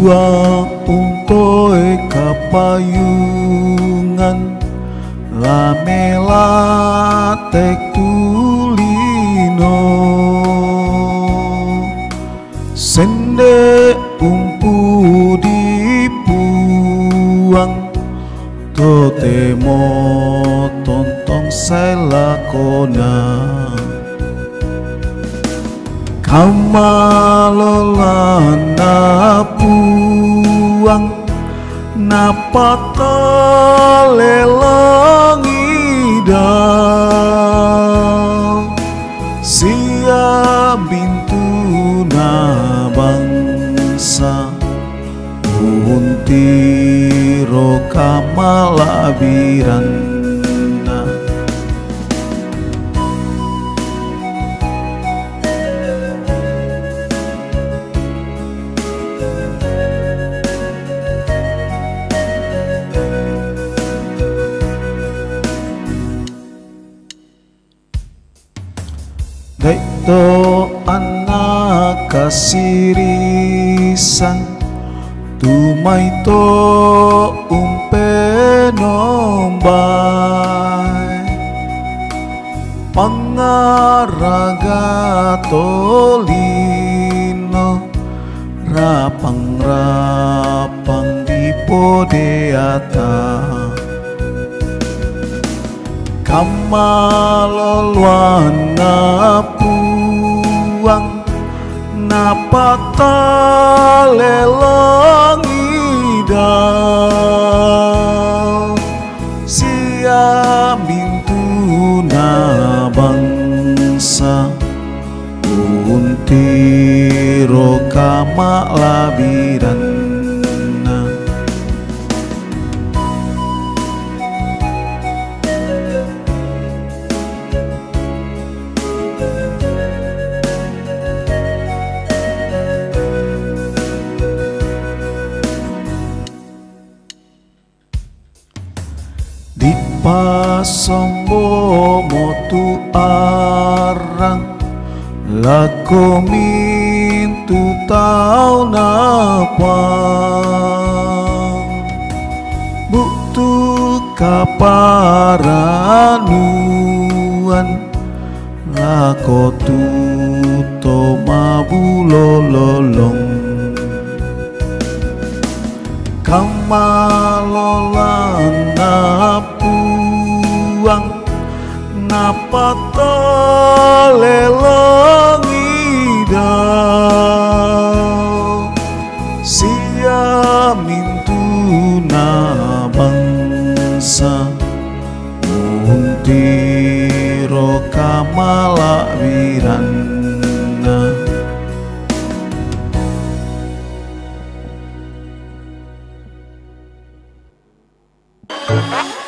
Buang untoe kapayungan lamela tek tulino sende umpu dibuang totemo tontong selakona kamalolana puang napata lelangida sia bintu na bangsa untiro kamalabiran Daito anak kasirisan tumaito umpenombay pangaraga tolino rapang-rapang di podeata kamalolwana puang napata lelangida sia bintu na bangsa untiro kamalabiran di pasombo motu arang lako mintu tau napang buktu kaparanuan lako tuto mabulololong kamalolana puang napata lelangida sia mintu na bangsa untiro kamalabiran Bye.